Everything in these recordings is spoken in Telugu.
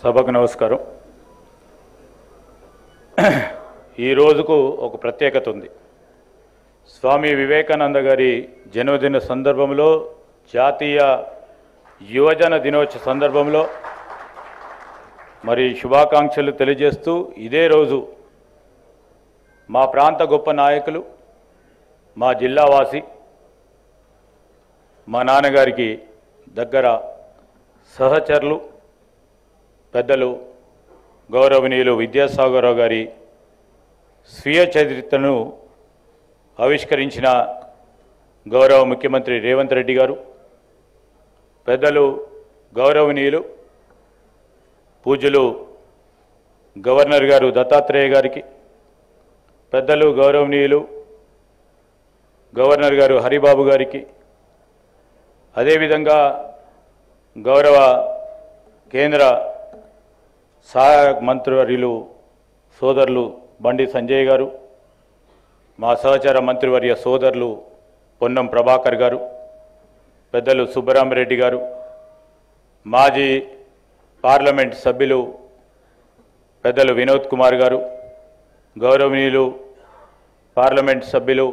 సభకు నమస్కారం. ఈ రోజుకు ఒక ప్రత్యేకత ఉంది. స్వామి వివేకానంద గారి జన్మదిన సందర్భంలో, జాతీయ యువజన దినోత్సవ సందర్భంలో మరి శుభాకాంక్షలు తెలియజేస్తూ, ఇదే రోజు మా ప్రాంత గొప్ప నాయకులు, మా జిల్లావాసి, మా నాన్నగారికి దగ్గర సహచరులు, పెద్దలు గౌరవనీయులు విద్యాసాగరరావు గారి స్వీయ చరిత్రను ఆవిష్కరించిన గౌరవ ముఖ్యమంత్రి రేవంత్ రెడ్డి గారు, పెద్దలు గౌరవనీయులు పూజ్యులు గవర్నర్ గారు దత్తాత్రేయ గారికి, పెద్దలు గౌరవనీయులు గవర్నర్ గారు హరిబాబు గారికి, అదేవిధంగా గౌరవ కేంద్ర సహాయక మంత్రివర్యులు సోదరులు బండి సంజయ్ గారు, మా సహచర మంత్రివర్య సోదరులు పొన్నం ప్రభాకర్ గారు, పెద్దలు సుబ్బరామరెడ్డి గారు, మాజీ పార్లమెంట్ సభ్యులు పెద్దలు వినోద్ కుమార్ గారు, గౌరవనీయులు పార్లమెంట్ సభ్యులు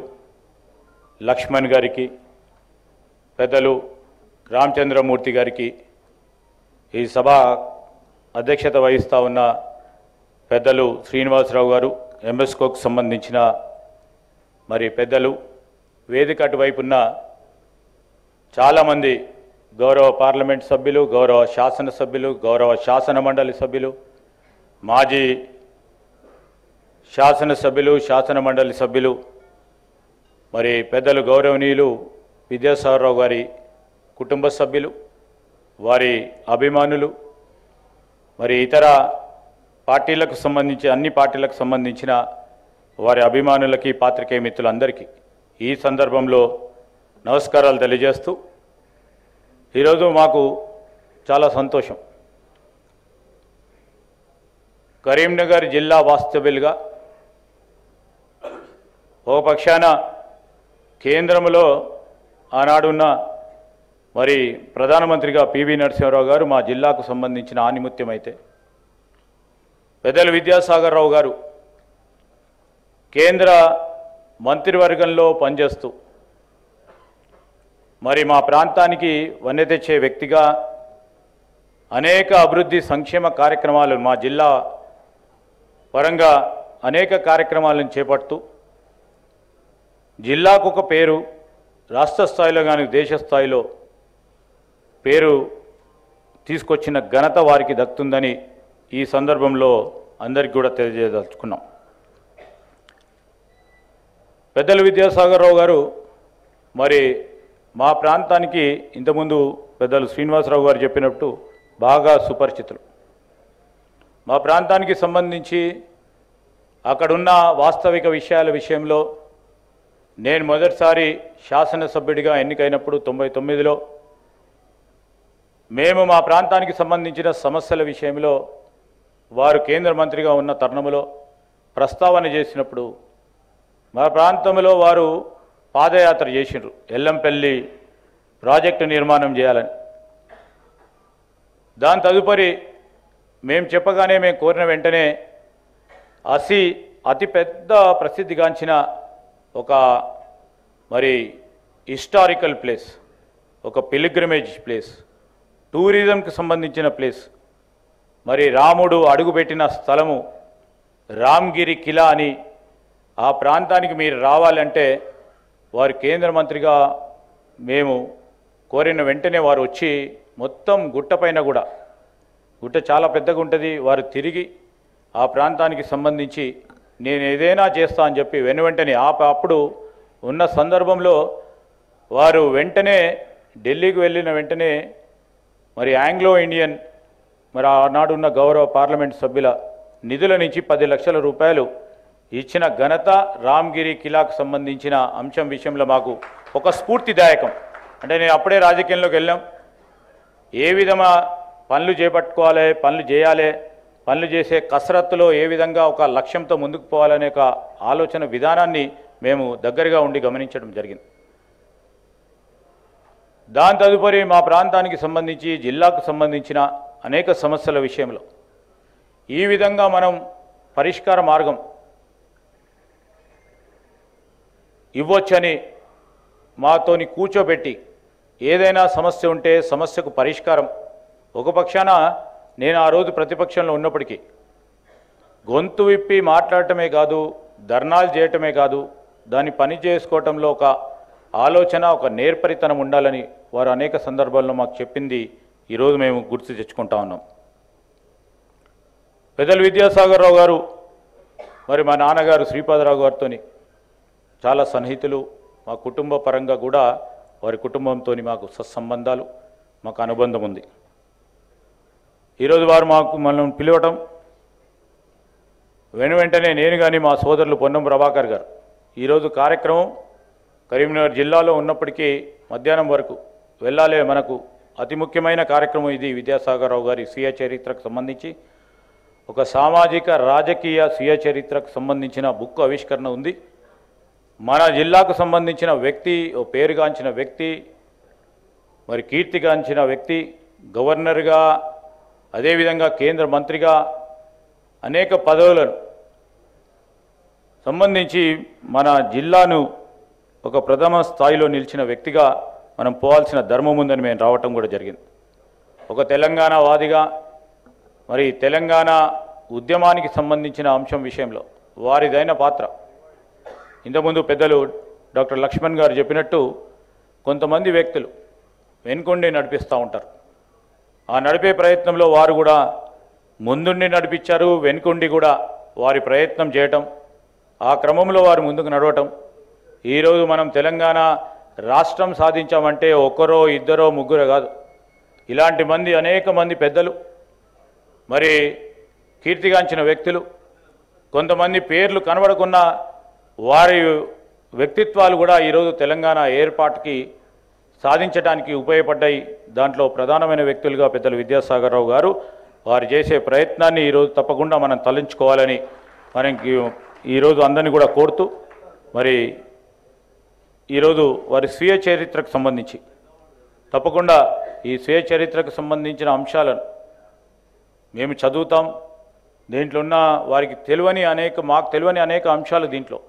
లక్ష్మణ్ గారికి, పెద్దలు రామచంద్రమూర్తి గారికి, ఈ సభ అధ్యక్షత వహిస్తూ ఉన్న పెద్దలు శ్రీనివాసరావు గారు, ఎంఎస్కోకు సంబంధించిన మరి పెద్దలు, వేదిక అటువైపు ఉన్న చాలామంది గౌరవ పార్లమెంట్ సభ్యులు, గౌరవ శాసనసభ్యులు, గౌరవ శాసన మండలి సభ్యులు, మాజీ శాసనసభ్యులు, శాసన మండలి సభ్యులు, మరి పెద్దలు గౌరవనీయులు విద్యాసాగరరావు గారి కుటుంబ సభ్యులు, వారి అభిమానులు, మరి ఇతర పార్టీలకు సంబంధించి అన్ని పార్టీలకు సంబంధించిన వారి అభిమానులకి, పాత్రికేయ మిత్రులందరికీ ఈ సందర్భంలో నమస్కారాలు తెలియజేస్తూ, ఈరోజు మాకు చాలా సంతోషం. కరీంనగర్ జిల్లా వాస్తవ్యులుగా ఒక పక్షాన కేంద్రంలో ఆనాడున్న మరి ప్రధానమంత్రిగా పివి నరసింహారావు గారు మా జిల్లాకు సంబంధించిన ఆనిముత్యం అయితే, పెద్దలు విద్యాసాగరరావు గారు కేంద్ర మంత్రివర్గంలో పనిచేస్తూ మరి మా ప్రాంతానికి వన్నె తెచ్చే వ్యక్తిగా అనేక అభివృద్ధి సంక్షేమ కార్యక్రమాలు మా జిల్లా పరంగా అనేక కార్యక్రమాలను చేపడుతూ జిల్లాకు ఒక పేరు, రాష్ట్ర స్థాయిలో కానీ దేశ స్థాయిలో పేరు తీసుకొచ్చిన ఘనత వారికి దక్కుతుందని ఈ సందర్భంలో అందరికీ కూడా తెలియజేయదలుచుకున్నాం. పెద్దలు విద్యాసాగరరావు గారు మరి మా ప్రాంతానికి ఇంతకుముందు పెద్దలు శ్రీనివాసరావు గారు చెప్పినట్టు బాగా సుపరిచితులు. మా ప్రాంతానికి సంబంధించి అక్కడున్న వాస్తవిక విషయాల విషయంలో నేను మొదటిసారి శాసనసభ్యుడిగా ఎన్నికైనప్పుడు 99లో మేము మా ప్రాంతానికి సంబంధించిన సమస్యల విషయంలో వారు కేంద్ర మంత్రిగా ఉన్న తరుణంలో ప్రస్తావన చేసినప్పుడు మా ప్రాంతంలో వారు పాదయాత్ర చేసినారు, ఎల్లంపల్లి ప్రాజెక్టు నిర్మాణం చేయాలని. దాని తదుపరి మేము చెప్పగానే, మేము కోరిన వెంటనే అతిపెద్ద ప్రసిద్ధిగాంచిన ఒక మరి హిస్టారికల్ ప్లేస్, ఒక పిలిగ్రిమేజ్ ప్లేస్, టూరిజంకి సంబంధించిన ప్లేస్, మరి రాముడు అడుగుపెట్టిన స్థలము రామ్గిరి కిలా అని, ఆ ప్రాంతానికి మీరు రావాలంటే వారు కేంద్ర మంత్రిగా మేము కోరిన వెంటనే వారు వచ్చి మొత్తం గుట్టపైన కూడా, గుట్ట చాలా పెద్దగా ఉంటుంది, వారు తిరిగి ఆ ప్రాంతానికి సంబంధించి నేను ఏదైనా చేస్తా అని చెప్పి వెంటనే అప్పుడు ఉన్న సందర్భంలో వారు వెంటనే ఢిల్లీకి వెళ్ళిన వెంటనే మరి ఆంగ్లో ఇండియన్ మరి ఆనాడున్న గౌరవ పార్లమెంట్ సభ్యుల నిధుల నుంచి 10 లక్షల రూపాయలు ఇచ్చిన ఘనత రామ్గిరి కిలాకు సంబంధించిన అంశం విషయంలో మాకు ఒక స్ఫూర్తిదాయకం. అంటే నేను అప్పుడే రాజకీయంలోకి వెళ్ళాం, ఏ విధంగా పనులు చేపట్టుకోవాలి, పనులు చేయాలి, పనులు చేసే కసరత్తులో ఏ విధంగా ఒక లక్ష్యంతో ముందుకు పోవాలనే ఒక ఆలోచన విధానాన్ని మేము దగ్గరగా ఉండి గమనించడం జరిగింది. దాని తదుపరి మా ప్రాంతానికి సంబంధించి జిల్లాకు సంబంధించిన అనేక సమస్యల విషయంలో ఈ విధంగా మనం పరిష్కార మార్గం ఇవ్వొచ్చని మాతోని కూర్చోబెట్టి ఏదైనా సమస్య ఉంటే సమస్యకు పరిష్కారం ఒక పక్షాన నేను ఆ రోజు ప్రతిపక్షంలో ఉన్నప్పటికీ గొంతు విప్పి మాట్లాడటమే కాదు, ధర్నాలు చేయటమే కాదు, దాన్ని పని చేసుకోవటంలో ఒక ఆలోచన, ఒక నేర్పరితనం ఉండాలని వారు అనేక సందర్భాల్లో మాకు చెప్పింది ఈరోజు మేము గుర్తు తెచ్చుకుంటా ఉన్నాం. పెద్దలు విద్యాసాగర్ రావు గారు మరి మా నాన్నగారు శ్రీపాదరావు గారితో చాలా సన్నిహితులు. మా కుటుంబ పరంగా కూడా వారి కుటుంబంతో మాకు సత్సంబంధాలు, మాకు అనుబంధం ఉంది. ఈరోజు వారు మనం పిలవటం వెంటనే నేను కానీ మా సోదరులు పొన్నం ప్రభాకర్ గారు ఈరోజు కార్యక్రమం కరీంనగర్ జిల్లాలో ఉన్నప్పటికీ మధ్యాహ్నం వరకు వెళ్ళాలి. మనకు అతి ముఖ్యమైన కార్యక్రమం ఇది. విద్యాసాగర్ రావు గారి స్వీయ చరిత్రకు సంబంధించి ఒక సామాజిక రాజకీయ స్వీయ చరిత్రకు సంబంధించిన బుక్ ఆవిష్కరణ ఉంది. మన జిల్లాకు సంబంధించిన వ్యక్తి, ఓ పేరుగాంచిన వ్యక్తి, మరి కీర్తిగాంచిన వ్యక్తి, గవర్నర్గా అదేవిధంగా కేంద్ర మంత్రిగా అనేక పదవులను సంబంధించి మన జిల్లాను ఒక ప్రథమ స్థాయిలో నిలిచిన వ్యక్తిగా మనం పోవాల్సిన ధర్మం ఉందని మేము రావటం కూడా జరిగింది. ఒక తెలంగాణ వాదిగా మరి తెలంగాణ ఉద్యమానికి సంబంధించిన అంశం విషయంలో వారిదైన పాత్ర ఇంతకుముందు పెద్దలు డాక్టర్ లక్ష్మణ్ గారు చెప్పినట్టు కొంతమంది వ్యక్తులు వెనుకొండి నడిపిస్తూ ఉంటారు. ఆ నడిపే ప్రయత్నంలో వారు కూడా ముందుండి నడిపించారు, వెనుకొండి కూడా వారి ప్రయత్నం చేయటం, ఆ క్రమంలో వారు ముందుకు నడవటం. ఈరోజు మనం తెలంగాణ రాష్ట్రం సాధించామంటే ఒక్కరో ఇద్దరో ముగ్గురో కాదు, ఇలాంటి మంది అనేక మంది పెద్దలు, మరి కీర్తిగాంచిన వ్యక్తులు, కొంతమంది పేర్లు కనబడకున్న వారి వ్యక్తిత్వాలు కూడా ఈరోజు తెలంగాణ ఏర్పాటుకి సాధించడానికి ఉపయోగపడ్డాయి. దాంట్లో ప్రధానమైన వ్యక్తులుగా పెద్దలు విద్యాసాగర్ రావు గారు వారు చేసే ప్రయత్నాన్ని ఈరోజు తప్పకుండా మనం తలంచుకోవాలని మనకి ఈరోజు అందరినీ కూడా కోరుతూ, మరి ఈరోజు వారి స్వీయ చరిత్రకు సంబంధించి తప్పకుండా ఈ స్వీయ చరిత్రకు సంబంధించిన అంశాలను మేము చదువుతాం. దీంట్లో ఉన్న వారికి మాకు తెలియని అనేక అంశాలు దీంట్లో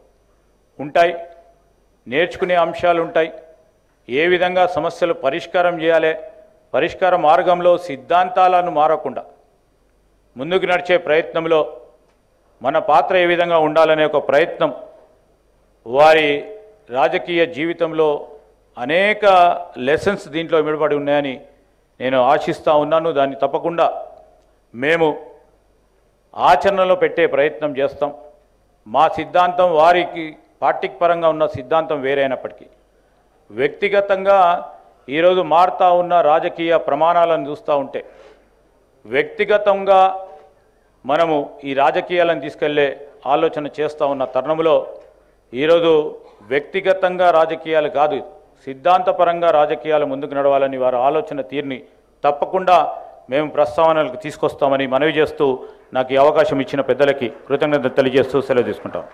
ఉంటాయి, నేర్చుకునే అంశాలు ఉంటాయి. ఏ విధంగా సమస్యలు పరిష్కారం చేయాలి, పరిష్కార మార్గంలో సిద్ధాంతాలను మారకుండా ముందుకు నడిచే ప్రయత్నంలో మన పాత్ర ఏ విధంగా ఉండాలనే ఒక ప్రయత్నం వారి రాజకీయ జీవితంలో అనేక లెసన్స్ దీంట్లో ఇమిడబడి ఉన్నాయని నేను ఆశిస్తూ ఉన్నాను. దాన్ని తప్పకుండా మేము ఆచరణలో పెట్టే ప్రయత్నం చేస్తాం. మా సిద్ధాంతం వారికి పార్టీకి పరంగా ఉన్న సిద్ధాంతం వేరైనప్పటికీ వ్యక్తిగతంగా ఈరోజు మారుతూ ఉన్న రాజకీయ ప్రమాణాలను చూస్తూ ఉంటే వ్యక్తిగతంగా మనము ఈ రాజకీయాలను తీసుకెళ్లే ఆలోచన చేస్తూ ఉన్న తరుణంలో ఈరోజు వ్యక్తిగతంగా రాజకీయాలు కాదు, సిద్ధాంతపరంగా రాజకీయాలు ముందుకు నడవాలని వారి ఆలోచన తీరుని తప్పకుండా మేము ప్రస్తావనలకు తీసుకొస్తామని మనవి చేస్తూ నాకు ఈ అవకాశం ఇచ్చిన పెద్దలకి కృతజ్ఞతలు తెలియజేస్తూ సెలవు తీసుకుంటాం.